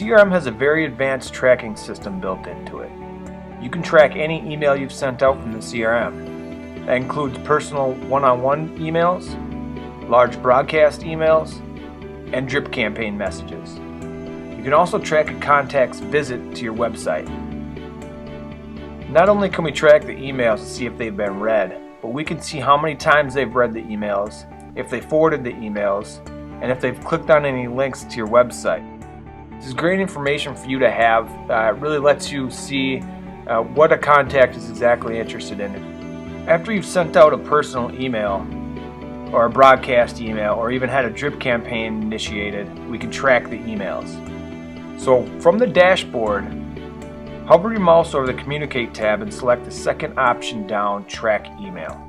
CRM has a very advanced tracking system built into it. You can track any email you've sent out from the CRM. That includes personal one-on-one emails, large broadcast emails, and drip campaign messages. You can also track a contact's visit to your website. Not only can we track the emails to see if they've been read, but we can see how many times they've read the emails, if they forwarded the emails, and if they've clicked on any links to your website. This is great information for you to have. It really lets you see what a contact is exactly interested in. After you've sent out a personal email or a broadcast email or even had a drip campaign initiated, we can track the emails. So from the dashboard, hover your mouse over the Communicate tab and select the second option down, Track Email.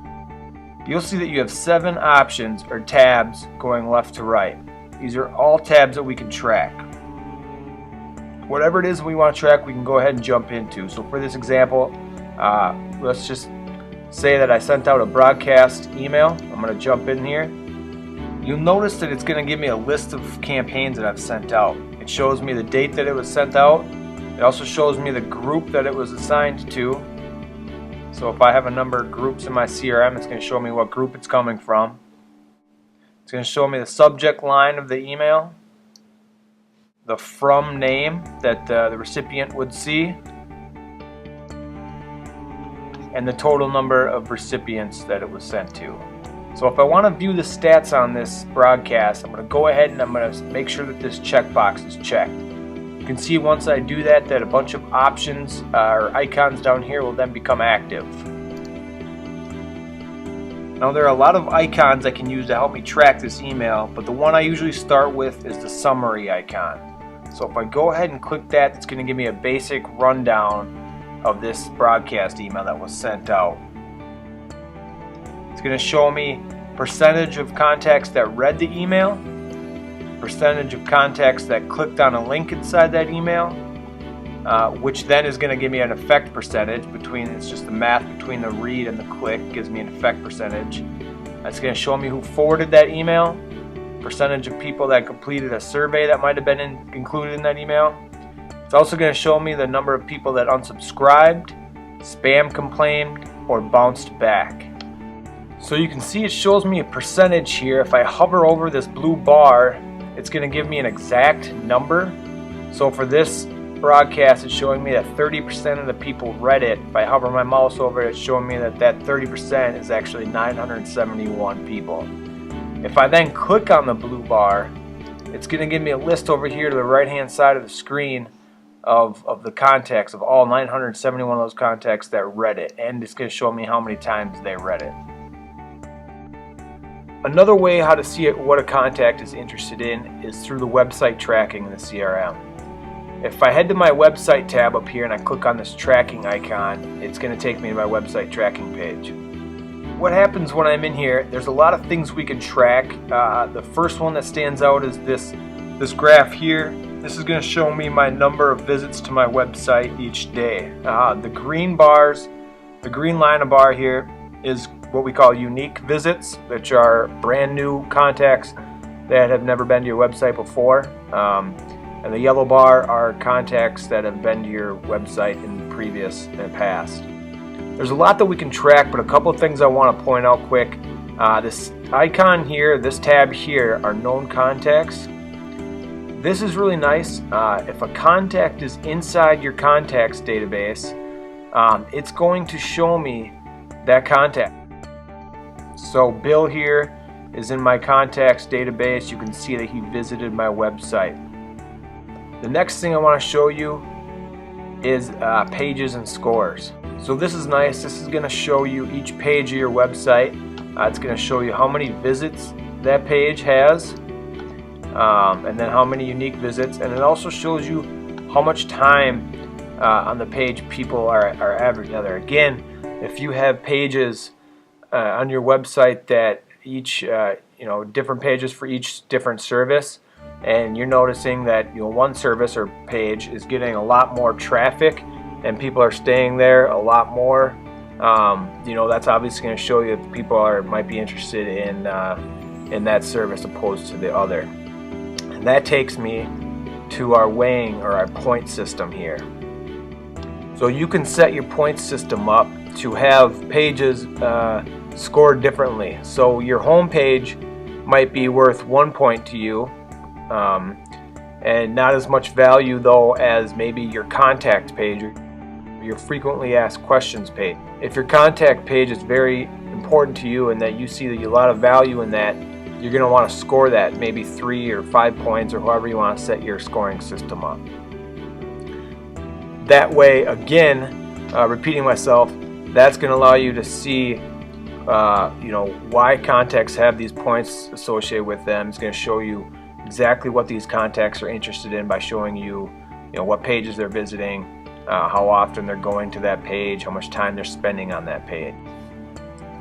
You'll see that you have 7 options or tabs going left to right. These are all tabs that we can track. Whatever it is we want to track, we can go ahead and jump into. So for this example, let's just say that I sent out a broadcast email. I'm going to jump in here. You'll notice that it's going to give me a list of campaigns that I've sent out. It shows me the date that it was sent out. It also shows me the group that it was assigned to. So if I have a number of groups in my CRM, it's going to show me what group it's coming from. It's going to show me the subject line of the email, the from name that the recipient would see, and the total number of recipients that it was sent to. So if I want to view the stats on this broadcast, I'm going to go ahead and I'm going to make sure that this checkbox is checked. You can see once I do that a bunch of options or icons down here will then become active. Now there are a lot of icons I can use to help me track this email, but the one I usually start with is the summary icon. So if I go ahead and click that, it's going to give me a basic rundown of this broadcast email that was sent out. It's going to show me percentage of contacts that read the email, percentage of contacts that clicked on a link inside that email, which then is going to give me an effect percentage it's just the math between the read and the click gives me an effect percentage. That's going to show me who forwarded that email, percentage of people that completed a survey that might have been included in that email. It's also going to show me the number of people that unsubscribed, spam complained, or bounced back. So you can see it shows me a percentage here. If I hover over this blue bar, it's going to give me an exact number. So for this broadcast, it's showing me that 30% of the people read it. If I hover my mouse over it, it's showing me that 30% is actually 971 people. If I then click on the blue bar, it's going to give me a list over here to the right hand side of the screen of the contacts, of all 971 of those contacts that read it, and it's going to show me how many times they read it. Another way how to see what a contact is interested in is through the website tracking in the CRM. If I head to my website tab up here and I click on this tracking icon, it's going to take me to my website tracking page. What happens when I'm in here, there's a lot of things we can track. The first one that stands out is this graph here. This is going to show me my number of visits to my website each day. The green line of bar here is what we call unique visits, which are brand new contacts that have never been to your website before. And the yellow bar are contacts that have been to your website in the past. There's a lot that we can track, but a couple of things I want to point out quick. This icon here, this tab here, are known contacts. This is really nice. If a contact is inside your contacts database, it's going to show me that contact. So Bill here is in my contacts database. You can see that he visited my website. The next thing I want to show you is pages and scores. So this is nice. This is going to show you each page of your website. It's going to show you how many visits that page has, and then how many unique visits, and it also shows you how much time on the page people are averaging. Again, if you have pages on your website that each different pages for each different service, and you're noticing that one service or page is getting a lot more traffic and people are staying there a lot more, that's obviously going to show you that people might be interested in that service opposed to the other. And that takes me to our weighing or our point system here. So you can set your point system up to have pages scored differently. So your home page might be worth 1 point to you, and not as much value though as maybe your contact page or your frequently asked questions page. If your contact page is very important to you and that you see a lot of value in that, you're going to want to score that maybe 3 or 5 points or however you want to set your scoring system up. That way, again, repeating myself, that's going to allow you to see why contacts have these points associated with them. It's going to show you exactly what these contacts are interested in by showing you, what pages they're visiting, how often they're going to that page, how much time they're spending on that page.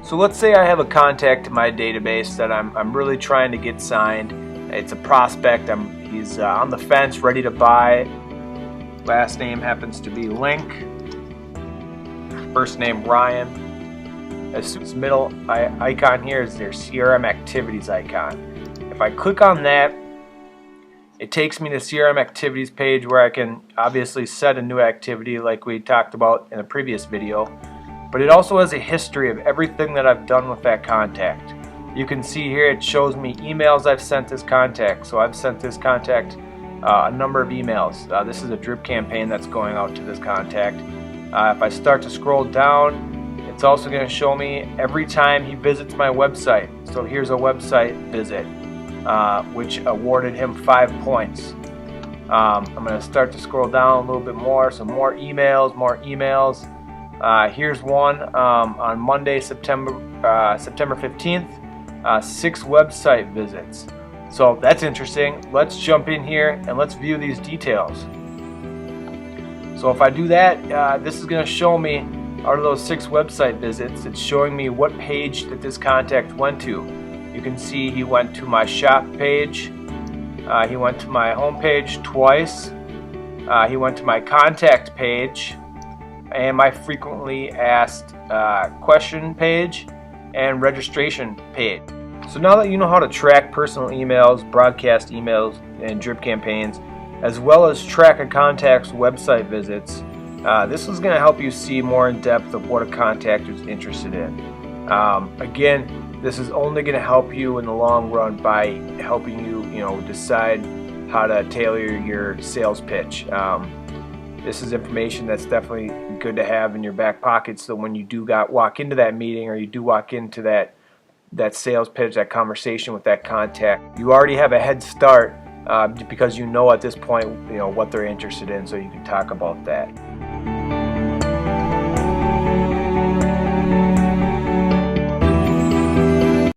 So let's say I have a contact in my database that I'm really trying to get signed. It's a prospect. He's on the fence, ready to buy. Last name happens to be Link. First name Ryan. As middle icon here is their CRM activities icon. If I click on that, it takes me to the CRM activities page where I can obviously set a new activity like we talked about in a previous video. But it also has a history of everything that I've done with that contact. You can see here it shows me emails I've sent this contact. So I've sent this contact a number of emails. This is a drip campaign that's going out to this contact. If I start to scroll down, it's also going to show me every time he visits my website. So here's a website visit, which awarded him 5 points. I'm going to start to scroll down a little bit more. So more emails. Here's one on Monday, September 15th, 6 website visits. So that's interesting. Let's jump in here and let's view these details. So if I do that, this is going to show me out of those 6 website visits, it's showing me what page that this contact went to. You can see he went to my shop page, he went to my home page twice, he went to my contact page, and my frequently asked question page and registration page. So now that you know how to track personal emails, broadcast emails, and drip campaigns, as well as track a contact's website visits, this is going to help you see more in depth of what a contact is interested in. Again, this is only going to help you in the long run by helping you, decide how to tailor your sales pitch. This is information that's definitely good to have in your back pocket, so when you do walk into that meeting or you do walk into that sales pitch, that conversation with that contact, you already have a head start because you know at this point what they're interested in, so you can talk about that.